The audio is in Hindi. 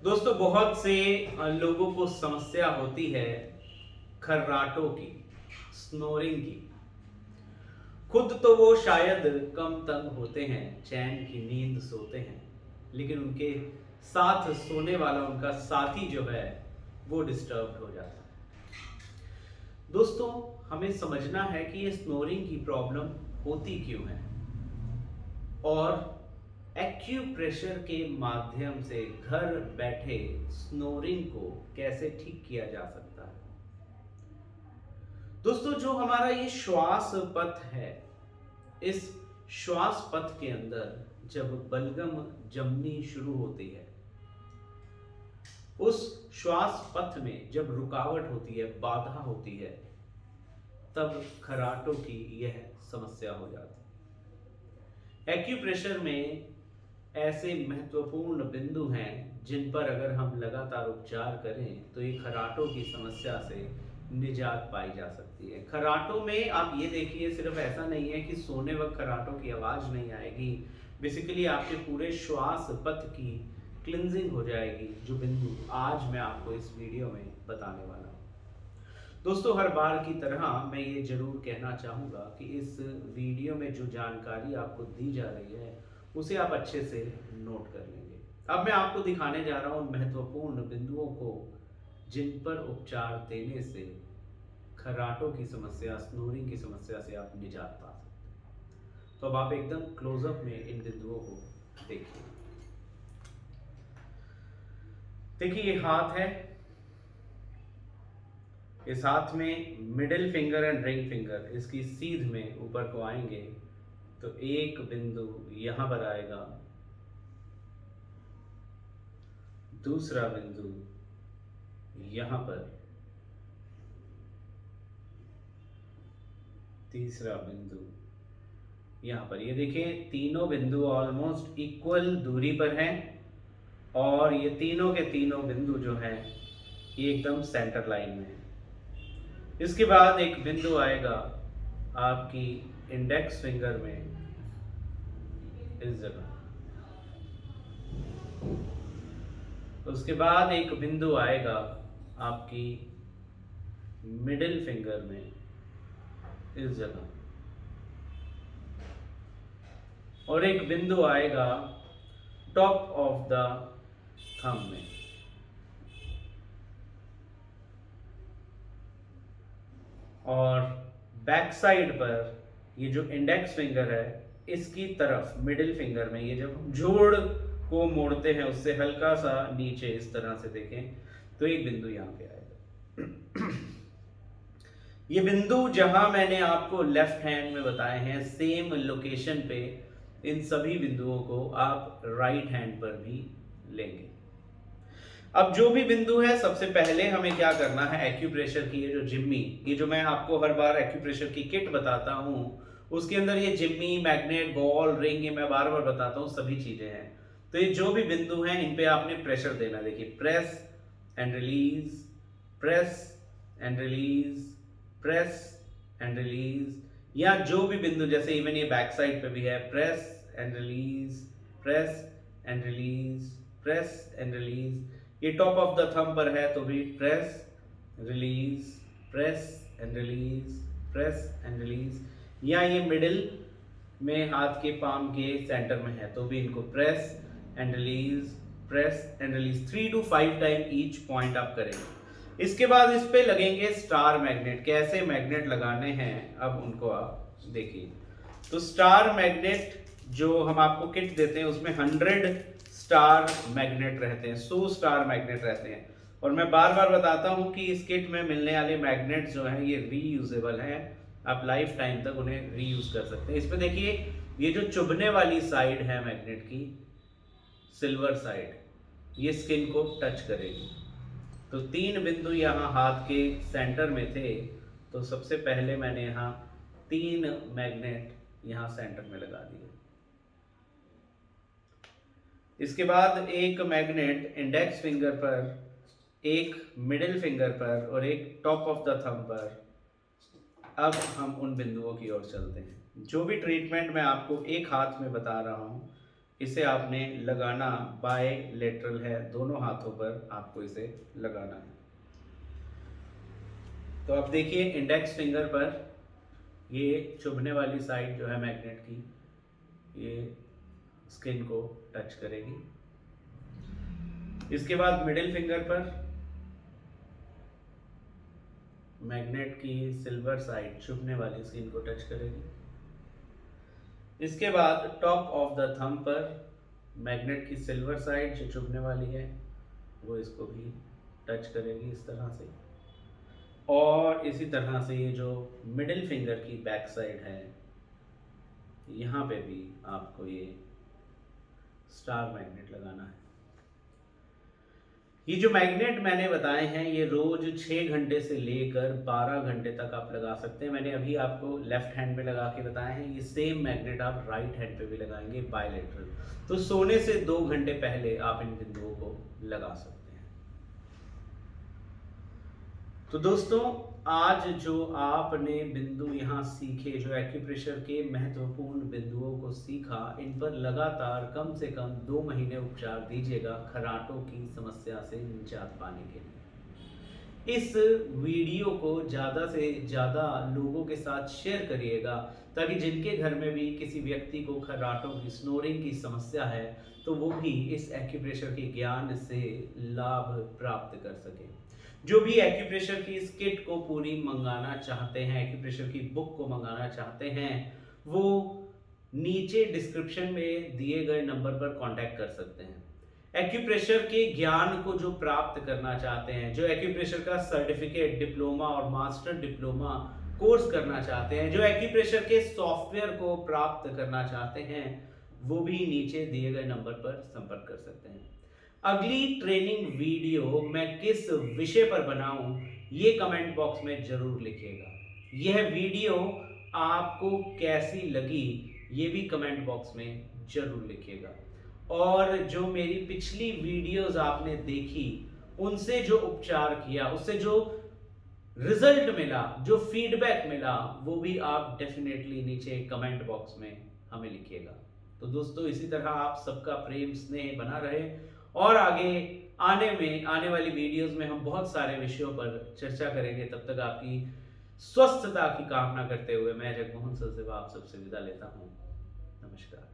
दोस्तों बहुत से लोगों को समस्या होती है खर्राटों की, स्नोरिंग की। खुद तो वो शायद कम तंग होते हैं, चैन की नींद सोते हैं, लेकिन उनके साथ सोने वाला उनका साथी जो है वो डिस्टर्ब हो जाता है। दोस्तों हमें समझना है कि ये स्नोरिंग की प्रॉब्लम होती क्यों है और एक्यूप्रेशर के माध्यम से घर बैठे स्नोरिंग को कैसे ठीक किया जा सकता है। दोस्तों जो हमारा ये श्वास पथ है, इस श्वास पथ के अंदर जब बलगम जमनी शुरू होती है, उस श्वास पथ में जब रुकावट होती है, बाधा होती है, तब खराटों की यह समस्या हो जाती है। एक्यूप्रेशर में ऐसे महत्वपूर्ण बिंदु हैं जिन पर अगर हम लगातार उपचार करें तो ये खराटों की समस्या से निजात पाई जा सकती है। खराटों में आप ये देखिए, सिर्फ ऐसा नहीं है कि सोने वक्त खराटों की आवाज़ नहीं आएगी, बेसिकली आपके पूरे श्वास पथ की क्लिनजिंग हो जाएगी, जो बिंदु आज मैं आपको इस वीडियो में बताने वाला हूँ। दोस्तों हर बार की तरह मैं ये जरूर कहना चाहूँगा कि इस वीडियो में जो जानकारी आपको दी जा रही है उसे आप अच्छे से नोट कर लेंगे। अब मैं आपको दिखाने जा रहा हूँ महत्वपूर्ण बिंदुओं को जिन पर उपचार देने से खर्राटों की समस्या, स्नोरिंग की समस्या से आप निजात पा सकते हैं। तो अब आप एकदम क्लोजअप में इन बिंदुओं को देखिए। देखिए ये हाथ है, इस हाथ में middle finger and ring finger इसकी सीध में ऊपर को आएंगे तो एक बिंदु यहां पर आएगा, दूसरा बिंदु यहां पर, तीसरा बिंदु यहां पर। ये देखें तीनों बिंदु ऑलमोस्ट इक्वल दूरी पर हैं और ये तीनों के तीनों बिंदु जो हैं ये एकदम सेंटर लाइन में है। इसके बाद एक बिंदु आएगा आपकी इंडेक्स फिंगर में, इस जगह। उसके बाद एक बिंदु आएगा आपकी मिडिल फिंगर में, इस जगह। और एक बिंदु आएगा टॉप ऑफ द थंब में। और बैक साइड पर ये जो इंडेक्स फिंगर है इसकी तरफ मिडिल फिंगर में, ये जब जोड़ को मोड़ते हैं उससे हल्का सा नीचे इस तरह से देखें तो एक बिंदु यहाँ पे आएगा। ये बिंदु जहां मैंने आपको लेफ्ट हैंड में बताए हैं, सेम लोकेशन पे इन सभी बिंदुओं को आप राइट हैंड पर भी लेंगे। अब जो भी बिंदु है, सबसे पहले हमें क्या करना है, एक्यूप्रेशर की ये जो जिम्मी, ये जो मैं आपको हर बार एक्यूप्रेशर की किट बताता हूँ उसके अंदर ये जिम्मी, मैग्नेट, बॉल, रिंग, ये मैं बार बार बताता हूँ, सभी चीजें हैं। तो ये जो भी बिंदु हैं इन पे आपने प्रेशर देना। देखिए press and release, press and release, press and release. या जो भी बिंदु, जैसे इवन ये बैक साइड पे भी है, press and release, press and release, press and release. ये टॉप ऑफ द थंब पर है तो भी press release, press and release, press and release. या ये मिडिल में हाथ के पाम के सेंटर में है तो भी इनको press and release, press and release 3 to 5 time each point आप करेंगे। इसके बाद इस पे लगेंगे स्टार मैग्नेट। कैसे मैग्नेट लगाने हैं अब उनको आप देखिए। तो स्टार मैग्नेट जो हम आपको किट देते हैं उसमें 100 स्टार मैग्नेट रहते हैं, 100 स्टार मैग्नेट रहते हैं। और मैं बार बार बताता हूं कि इस किट में मिलने वाले मैग्नेट जो हैं ये रीयूजेबल हैं, आप लाइफ टाइम तक उन्हें रीयूज कर सकते हैं। इसमें देखिए ये जो चुभने वाली साइड है मैग्नेट की, सिल्वर साइड, ये स्किन को टच करेगी। तो 3 बिंदु यहाँ हाथ के सेंटर में थे तो सबसे पहले मैंने यहाँ 3 मैग्नेट यहाँ सेंटर में लगा दिए। इसके बाद एक मैग्नेट इंडेक्स फिंगर पर, एक मिडिल फिंगर पर और एक टॉप ऑफ द थंब पर। अब हम उन बिंदुओं की ओर चलते हैं। जो भी ट्रीटमेंट मैं आपको एक हाथ में बता रहा हूँ इसे आपने लगाना बायलैटरल है, दोनों हाथों पर आपको इसे लगाना है। तो अब देखिए इंडेक्स फिंगर पर ये चुभने वाली साइड जो है मैग्नेट की, ये स्किन को टच करेगी। इसके बाद मिडिल फिंगर पर मैग्नेट की सिल्वर साइड चुभने वाली स्किन को टच करेगी। इसके बाद टॉप ऑफ द थंब पर मैग्नेट की सिल्वर साइड जो चुभने वाली है वो इसको भी टच करेगी इस तरह से। और इसी तरह से ये जो मिडिल फिंगर की बैक साइड है, यहाँ पे भी आपको ये स्टार मैग्नेट लगाना है। ये जो मैग्नेट मैंने बताए हैं ये रोज 6 घंटे से लेकर 12 घंटे तक आप लगा सकते हैं। मैंने अभी आपको लेफ्ट हैंड में लगा के बताए हैं, ये सेम मैग्नेट आप राइट हैंड पे भी लगाएंगे बायलैटरल। तो सोने से 2 घंटे पहले आप इन बिंदुओं को लगा सकते हैं। तो दोस्तों आज जो आपने बिंदु यहाँ सीखे, जो एक्यूप्रेशर के महत्वपूर्ण बिंदुओं को सीखा, इन पर लगातार कम से कम 2 महीने उपचार दीजिएगा खर्राटों की समस्या से निजात पाने के लिए। इस वीडियो को ज़्यादा से ज़्यादा लोगों के साथ शेयर करिएगा ताकि जिनके घर में भी किसी व्यक्ति को खर्राटों की स्नोरिंग की समस्या है तो वो भी इस एक्यूप्रेशर के ज्ञान से लाभ प्राप्त कर सके। जो भी एक्यूप्रेशर की इस किट को पूरी मंगाना चाहते हैं, एक्यूप्रेशर की बुक को मंगाना चाहते हैं, वो नीचे डिस्क्रिप्शन में दिए गए नंबर पर कांटेक्ट कर सकते हैं। एक्यूप्रेशर के ज्ञान को जो प्राप्त करना चाहते हैं, जो एक्यूप्रेशर का सर्टिफिकेट, डिप्लोमा और मास्टर डिप्लोमा कोर्स करना चाहते हैं, जो एक्यूप्रेशर के सॉफ्टवेयर को प्राप्त करना चाहते हैं, वो भी नीचे दिए गए नंबर पर संपर्क कर सकते हैं। अगली ट्रेनिंग वीडियो मैं किस विषय पर बनाऊं ये कमेंट बॉक्स में जरूर लिखिएगा। यह वीडियो आपको कैसी लगी ये भी कमेंट बॉक्स में जरूर लिखिएगा। और जो मेरी पिछली वीडियोस आपने देखी, उनसे जो उपचार किया, उससे जो रिजल्ट मिला, जो फीडबैक मिला, वो भी आप डेफिनेटली नीचे कमेंट बॉक्स में हमें लिखिएगा। तो दोस्तों इसी तरह आप सबका प्रेम स्नेह बना रहे और आगे आने वाली वीडियोस में हम बहुत सारे विषयों पर चर्चा करेंगे। तब तक आपकी स्वस्थता की कामना करते हुए मैं जगमोहन सचदेवा आप सबसे विदा लेता हूँ। नमस्कार।